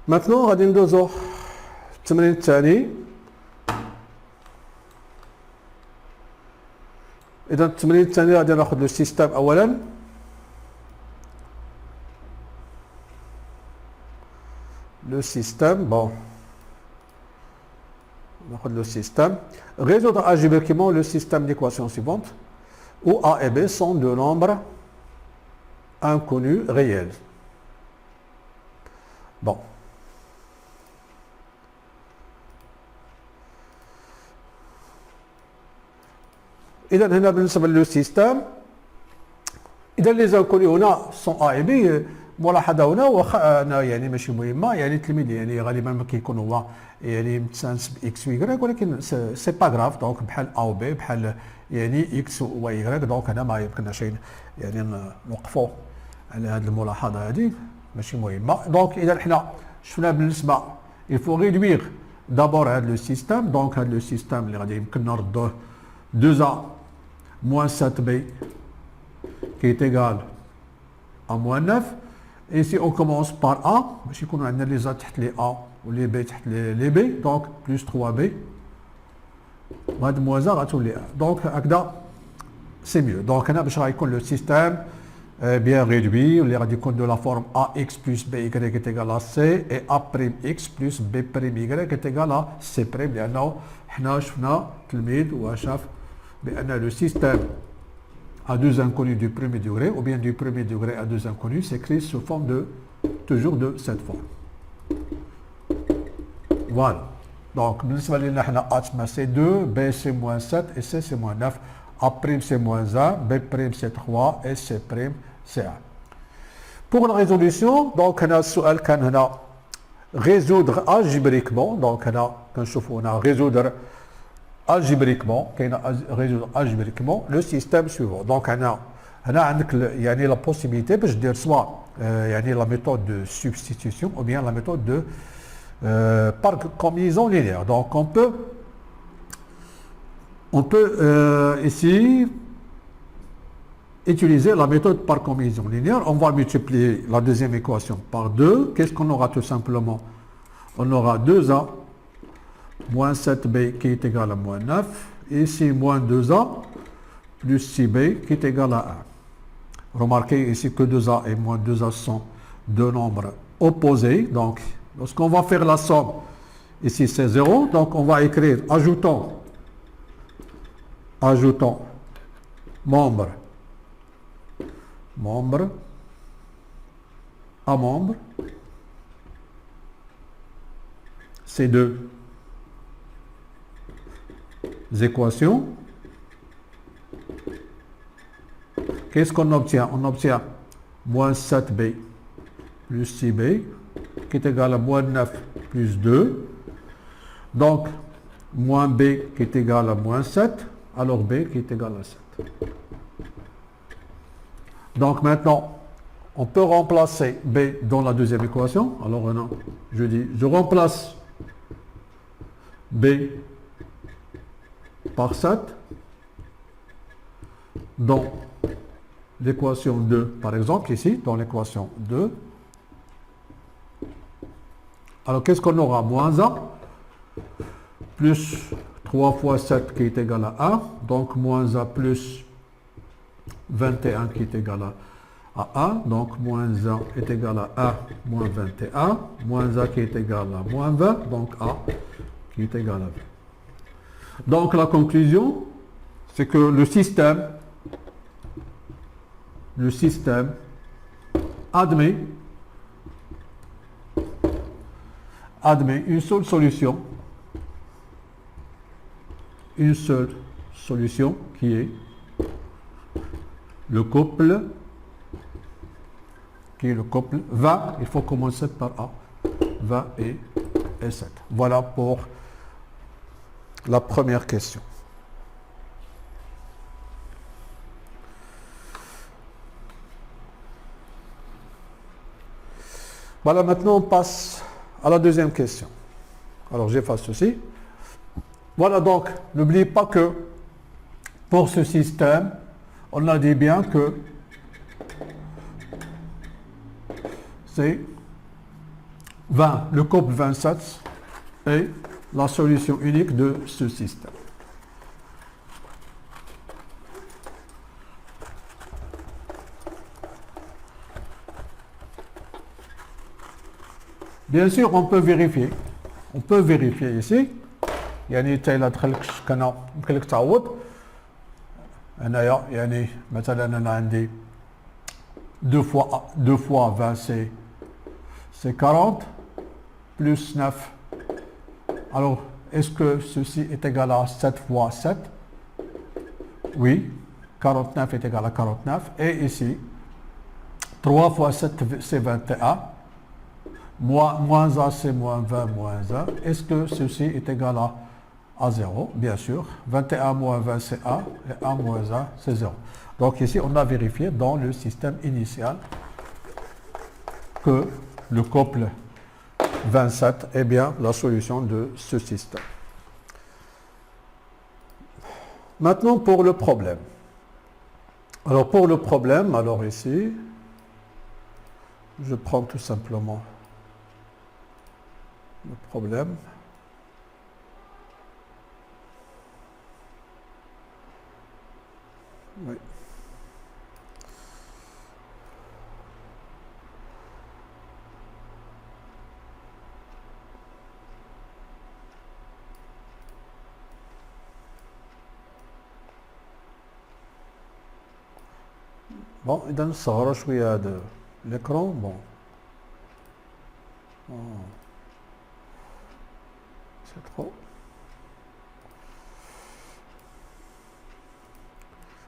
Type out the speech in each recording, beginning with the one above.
Maintenant, غادي ندوزو التمرين الثاني. إذا التمرين الثاني غادي ناخذ لو سيستم أولا. Le système, bon, on va le système. Résoudre algébriquement le système d'équations suivantes où A et B sont deux nombres inconnus réels. Bon. إذا هنا بالنسبة للو سيستم، إذا les inconnus هنا sont A et B. ملاحظه هنا واخا انا يعني ماشي مهمه، يعني التلميذ يعني غالبا ما كيكون هو يعني متسانس باكس ويكغيك، ولكن سي با غراف. دونك بحال ا و بي، بحال يعني اكس ويكغيك. دونك هنا ما يمكنناش يعني نوقفوا على هذه الملاحظه هذه، ماشي مهمه. دونك اذا حنا شفنا بالنسبه الفو ريدوير دابور هذا لو سيستم. دونك هذا لو سيستم اللي غادي يمكننا نردوه 2a موان 7b qui est égal à moins 9. Et ici on commence par A, باش يكونوا عندنا لي زا تحت لي A ولي B تحت لي B. دونك بلس 3B وهاد الموازا غتولي A. دونك هكذا سي ميو. دونك هنا باش غيكون لو سيستيم بيان ريدوي واللي غادي يكون دو لا فورم AX plus BY est égal à C et A'X plus B'Y est égal à C'، لأنه حنا شفنا التلميذ وشاف بأن لو سيستيم à deux inconnus du premier degré ou bien du premier degré à deux inconnus s'écrit sous forme de, toujours de cette forme. Voilà. Donc, بالنسبة لنا حنا A c'est 2, B c'est moins 7 et C c'est moins 9. A' c'est moins 1, B' c'est 3 et C' c'est 1. Pour la résolution, donc هنا السؤال كان هنا résoudre algébriquement. Donc هنا كنشوفوا هنا résoudre algébriquement, résoudre algébriquement le système suivant. Donc هنا عندك يعني la possibilité باش دير soit يعني la méthode de substitution ou bien la méthode de par combinaison linéaire. Donc on peut ici utiliser la méthode par combinaison linéaire. On va multiplier la deuxième équation par 2. Qu'est-ce qu'on aura tout simplement? On aura 2a moins 7b qui est égal à moins 9, et ici moins 2a plus 6b qui est égal à 1. Remarquez ici que 2a et moins 2a sont deux nombres opposés. Donc, lorsqu'on va faire la somme, ici c'est 0. Donc, on va écrire, ajoutons membre à membre, ces deux équations. Qu'est-ce qu'on obtient? On obtient moins 7b plus 6b qui est égal à moins 9 plus 2. Donc, moins b qui est égal à moins 7, alors b qui est égal à 7. Donc maintenant, on peut remplacer b dans la deuxième équation. Alors maintenant, je remplace b par 7 dans l'équation 2, par exemple, ici, dans l'équation 2. Alors, qu'est-ce qu'on aura? Moins 1 plus 3 fois 7 qui est égal à 1. Donc, moins 1 plus 21 qui est égal à 1. Donc, moins 1 est égal à 1 moins 21. Moins 1 qui est égal à moins 20. Donc, A qui est égal à 20. Donc, la conclusion, c'est que le système admet une seule solution qui est le couple 20, il faut commencer par A, 20 et 7. Voilà pour la première question. Voilà, maintenant on passe à la deuxième question. Alors j'efface ceci. Voilà, donc n'oubliez pas que pour ce système, on a dit bien que c'est 20, le couple 27 est la solution unique de ce système. Bien sûr, on peut vérifier. On peut vérifier ici. يعني حتى إلا دخلك الشك أنا يمكن لك تعوض. هنايا يعني مثلا أنا عندي 2 fois 20 c'est 40 plus 9. Alors, est-ce que ceci est égal à 7 fois 7? Oui, 49 est égal à 49. Et ici, 3 fois 7 c'est 21. Moins A c'est moins 20 moins 1. Est-ce que ceci est égal à 0? Bien sûr. 21 moins 20 c'est 1 et 1 moins 1 c'est 0. Donc ici on a vérifié dans le système initial que le couple 27 est bien la solution de ce système. Maintenant pour le problème. Alors pour le problème, alors ici, je prends tout simplement le problème. Oui. Bon, إذا نصغر شوية هذا l'écran. Bon. Oh. C'est trop.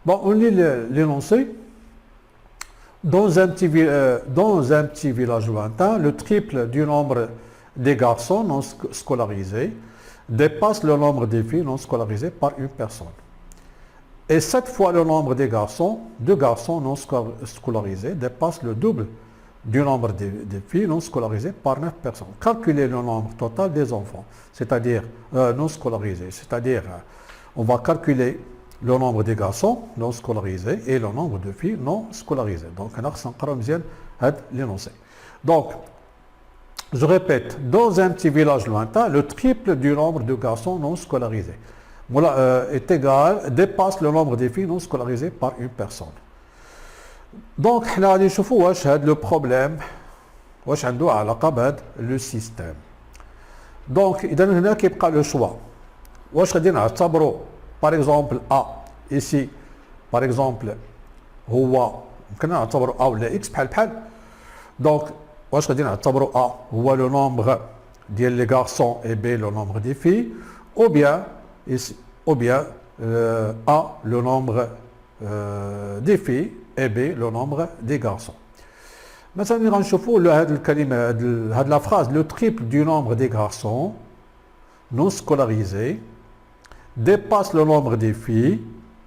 Bon, on lit l'énoncé. Dans un petit village lointain, le triple du nombre des garçons non scolarisés dépasse le nombre des filles non scolarisées par une personne. Et 7 fois le nombre des garçons, 2 garçons non scolarisés dépasse le double du nombre des filles non scolarisées par 9 personnes. Calculez le nombre total des enfants, c'est-à-dire non scolarisés, c'est-à-dire on va calculer le nombre des garçons non scolarisés et le nombre de filles non scolarisées. Donc, on a l'énoncé. Donc, je répète, dans un petit village lointain, le triple du nombre de garçons non scolarisés est égal, dépasse le nombre des filles non scolarisées par une personne. Donc, on va voir le problème, le système. Donc, il y a le choix. Par exemple, A, ici, par exemple, هو ممكن نعتبره A ولا X بحال بحال. Donc, واش غادي نعتبروا A هو le nombre ديال les garçons et B le nombre des filles, ou bien A le nombre des filles et B le nombre des garçons. مثلا غنشوفوا هذه الكلمة هذه la phrase le triple du nombre des garçons non scolarisés dépasse le nombre des filles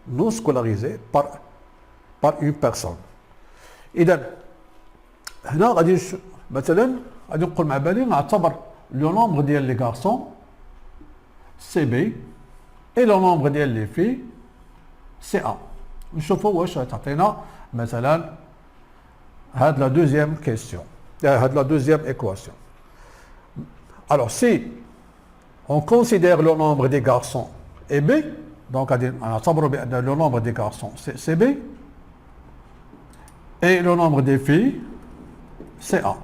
non scolarisées par une personne. إذا هنا غادي مثلا غادي نقول مع بالي نعتبر le nombre ديال les garçons c'est B et le nombre ديال les filles c'est A. نشوفوا واش تعطينا مثلا هاد la deuxième question, هاد la deuxième équation. Alors si on considère le nombre des garçons et B, donc le nombre des garçons c'est B et le nombre des filles c'est A.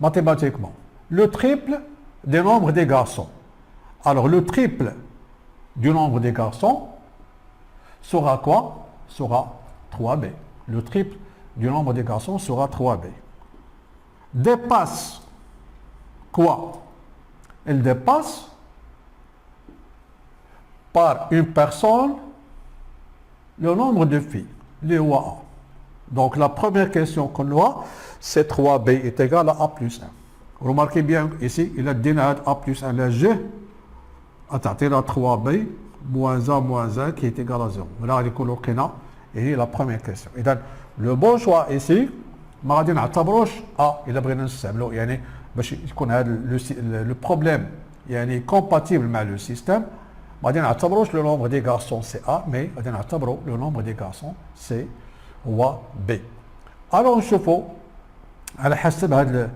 Mathématiquement, le triple du nombre des garçons. Alors le triple du nombre des garçons sera quoi? Sera 3B. Le triple du nombre des garçons sera 3B. Dépasse quoi? Elle dépasse par une personne le nombre de filles, les OA. Donc la première question qu'on a, c'est 3B est égal à A plus 1. Remarquez bien ici, il a donné A plus 1, la G a تعطينا 3B moins 1 qui est égal à 0. Là, et la première question. Et donc, le bon choix ici, ما غادي نعتبروش إلا بغينا نستعملو يعني باش يكون هذا le problème يعني compatible مع le système. ما غادي نعتبروش le nombre des garçons c'est A, mais غادي نعتبرو le nombre des garçons c'est هو B. Alors نشوفو على حسب هذا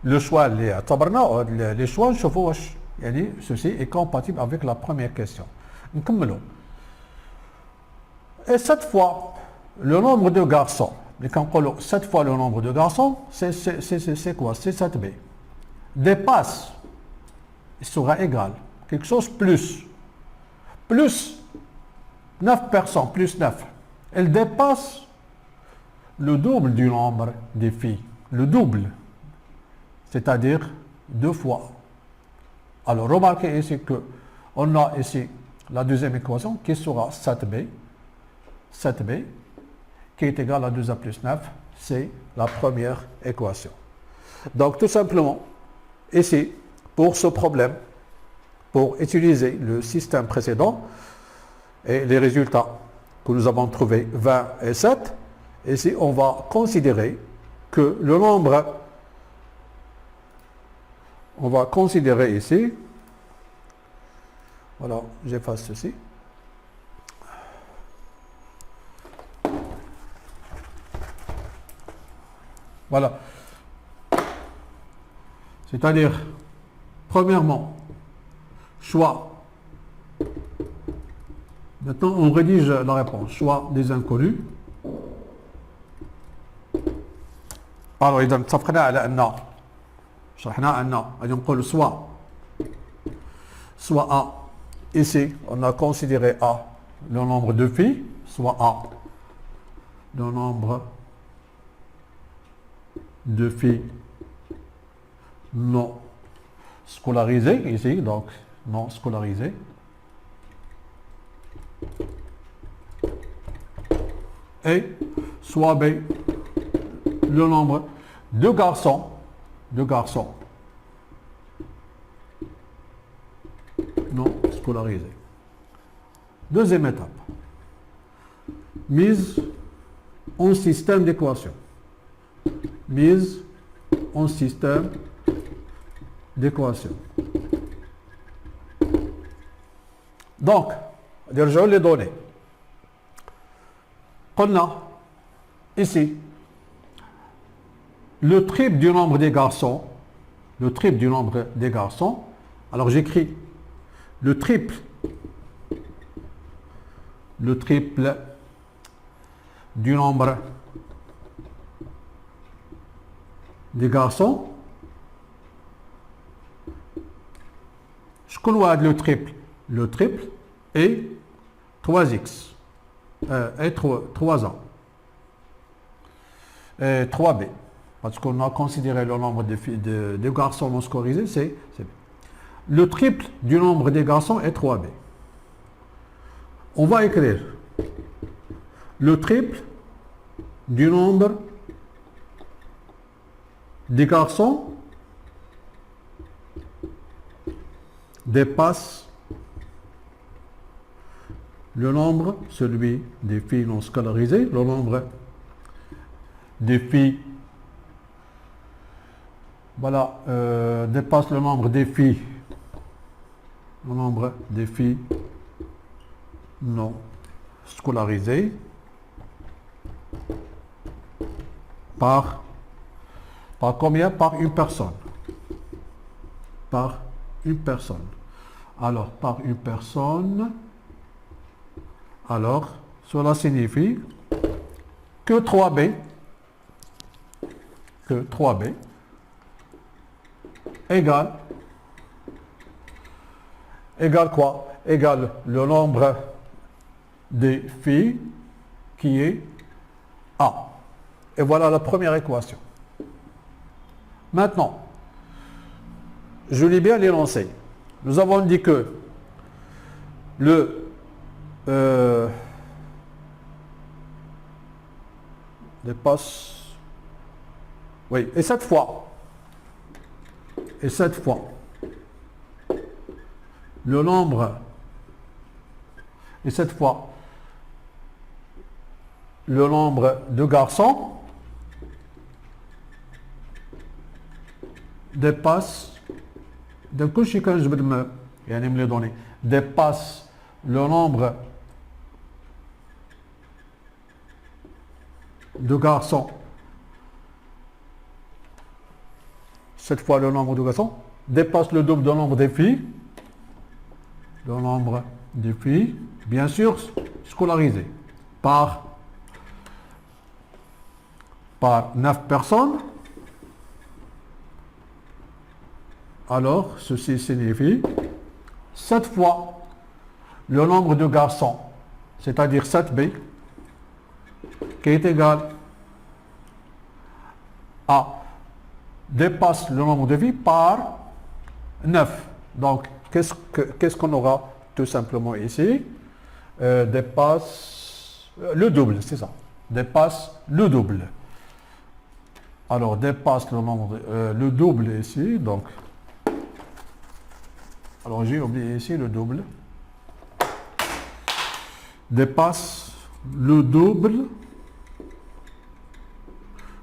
لو شوا اللي اعتبرناه لي شوا نشوفوا واش يعني ceci est compatible avec la première question. نكملوا. Et cette fois, le nombre de garçons, mais quand on dit 7 fois le nombre de garçons, c'est quoi? C'est 7b. Dépasse, il sera égal, quelque chose plus 9 personnes, plus 9. Elle dépasse le double du nombre des filles. Le double, c'est-à-dire 2 fois. Alors, remarquez ici qu'on a ici la deuxième équation qui sera 7b, qui est égal à 2a plus 9, c'est la première équation. Donc, tout simplement, ici, pour ce problème, pour utiliser le système précédent et les résultats que nous avons trouvés 20 et 7, ici, on va considérer que le nombre, on va considérer ici, voilà, j'efface ceci. Voilà. C'est-à-dire, premièrement, choix. Maintenant, on rédige la réponse. Choix des inconnus. Alors, إذا اتفقنا على أن شرحنا أن غادي نقول soit A. Ici, on a considéré A, le nombre de filles, soit A, le nombre de filles non scolarisées, ici, donc non scolarisées. Et soit B, le nombre de garçons non scolarisés. Deuxième étape, mise en système d'équation. Mise en système d'équation. Donc, نرجعوا les données. قلنا ici le triple du nombre des garçons, alors j'écris le triple du nombre des garçons. شكون واحد le triple est 3x et 3a et 3b parce qu'on a considéré le nombre de garçons non scolarisés, c'est le triple du nombre des garçons est 3b. On va écrire le triple du nombre des garçons dépasse le nombre, celui des filles non scolarisées, le nombre des filles, voilà, dépasse le nombre des filles non scolarisées par combien? Par une personne. Alors, par une personne, alors, cela signifie que 3b égale quoi? Égale le nombre des filles qui est A. Et voilà la première équation. Maintenant, je lis bien l'énoncé. Nous avons dit que le dépasse, oui, et cette fois, le nombre, et cette fois, le nombre de garçons dépasse, d'un coup, quand je vais me les donner, dépasse le nombre de garçons cette fois le nombre de garçons, dépasse le double du nombre des filles. Le nombre des filles, bien sûr, scolarisées par 9 personnes. Alors, ceci signifie 7 fois le nombre de garçons, c'est-à-dire 7b, qui est égal à dépasse le nombre de filles par 9. Donc, qu'est-ce qu'on aura tout simplement ici? Dépasse le double, c'est ça. Dépasse le double. Alors, dépasse le nombre, le double ici, donc. Alors, j'ai oublié ici le double. Dépasse le double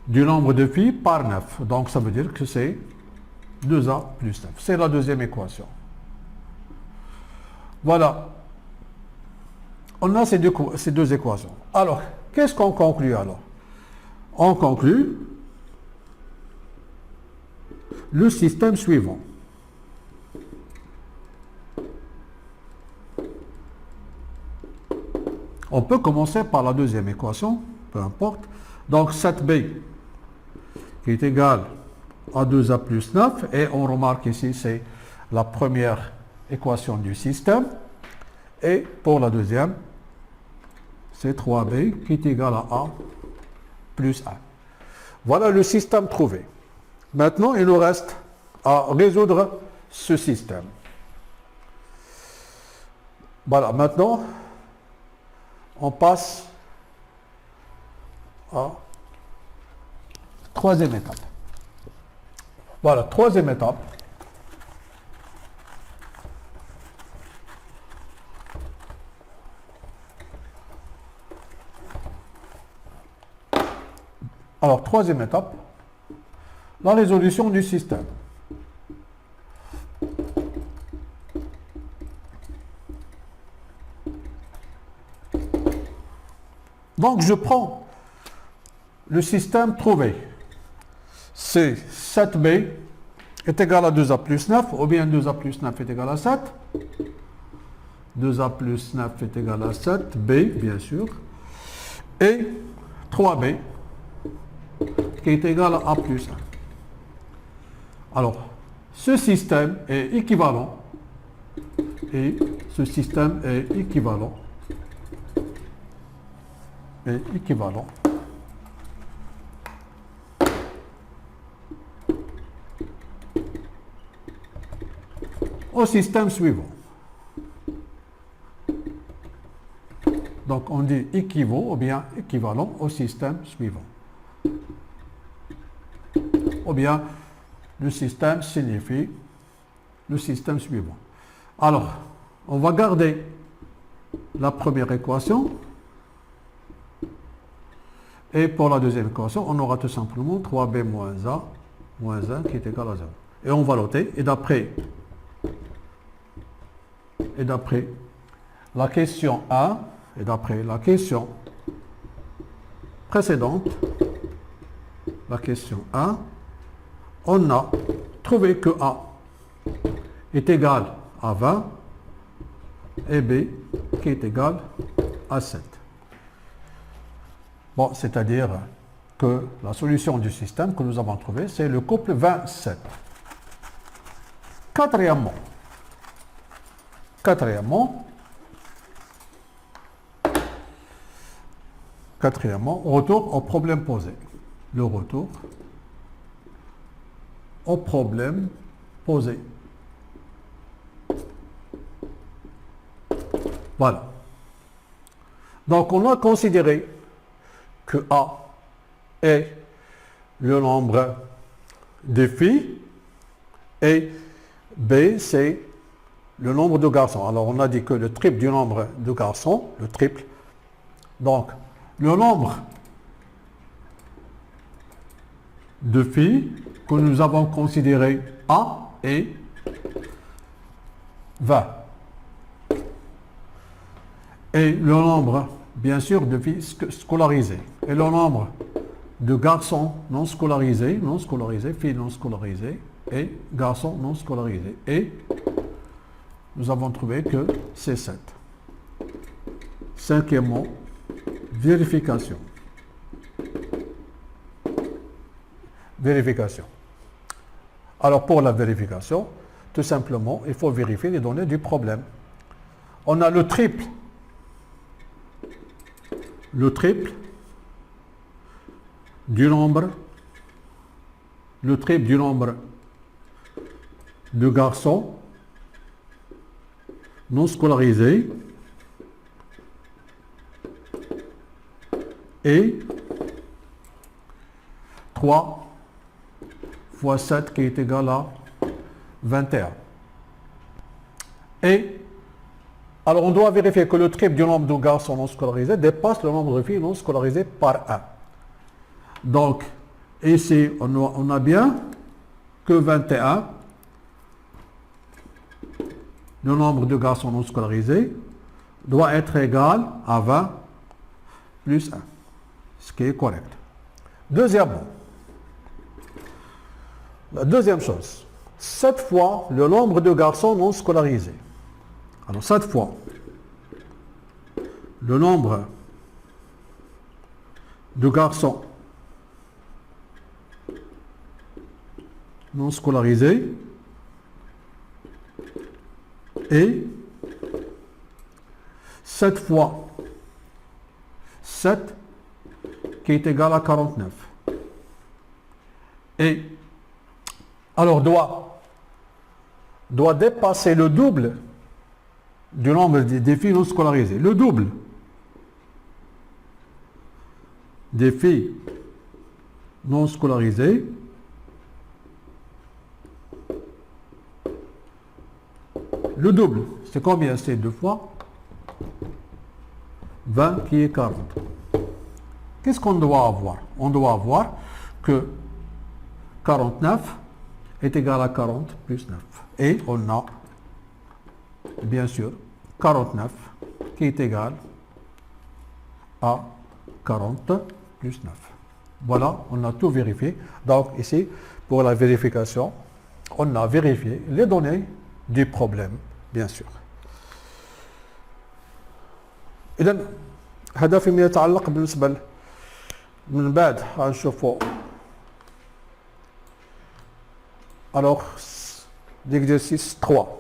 du nombre de filles par 9. Donc, ça veut dire que c'est 2a plus 9. C'est la deuxième équation. Voilà. On a ces deux équations. Alors, qu'est-ce qu'on conclut alors? On conclut le système suivant. On peut commencer par la deuxième équation, peu importe. Donc 7b qui est égal à 2a plus 9. Et on remarque ici, c'est la première équation du système. Et pour la deuxième, c'est 3b qui est égal à a plus 1. Voilà le système trouvé. Maintenant, il nous reste à résoudre ce système. Voilà, maintenant, on passe à troisième étape. Voilà, troisième étape. Alors, troisième étape, la résolution du système. Donc, je prends le système trouvé. C'est 7b est égal à 2a plus 9, ou bien 2a plus 9 est égal à 7. 2a plus 9 est égal à 7, b, bien sûr. Et 3b, qui est égal à a plus 1. Alors, ce système est équivalent, et ce système est équivalent, au système suivant. Donc on dit équivaut ou bien équivalent au système suivant. Ou bien le système signifie le système suivant. Alors, on va garder la première équation. Et pour la deuxième équation, on aura tout simplement 3b moins a moins 1 qui est égal à 0. Et on va noter. Et d'après la question 1, et d'après la question précédente, la question 1, on a trouvé que a est égal à 20 et b qui est égal à 7. Bon, c'est-à-dire que la solution du système que nous avons trouvé, c'est le couple 27. Quatrièmement, retour au problème posé. Le retour au problème posé. Voilà. Donc, on a considéré que A est le nombre de filles et B, c'est le nombre de garçons. Alors, on a dit que le triple du nombre de garçons, le triple, donc le nombre de filles que nous avons considéré A est 20. Et le nombre, bien sûr, de filles scolarisées. Et le nombre de garçons non scolarisés, filles non scolarisées, et garçons non scolarisés. Et nous avons trouvé que c'est 7. Cinquièmement, vérification. Vérification. Alors pour la vérification, tout simplement, il faut vérifier les données du problème. On a le triple du nombre de garçons non scolarisés et 3 fois 7 qui est égal à 21. Et alors on doit vérifier que le triple du nombre de garçons non scolarisés dépasse le nombre de filles non scolarisées par 1. Donc ici on a bien que 21, le nombre de garçons non scolarisés doit être égal à 20 plus 1, ce qui est correct. Deuxièmement, la deuxième chose, 7 fois le nombre de garçons non scolarisés. Alors 7 fois le nombre de garçons non scolarisés et 7 fois 7 qui est égal à 49. Et alors doit dépasser le double du nombre des filles non scolarisées. Le double des filles non scolarisées le double, c'est combien? C'est 2 fois 20 qui est 40. Qu'est-ce qu'on doit avoir? On doit avoir que 49 est égal à 40 plus 9. Et on a, bien sûr, 49 qui est égal à 40 plus 9. Voilà, on a tout vérifié. Donc ici, pour la vérification, on a vérifié les données du problème, bien sûr. إذن هذا فيما يتعلق بالنسبة من بعد غنشوفوا alors l'exercice 3.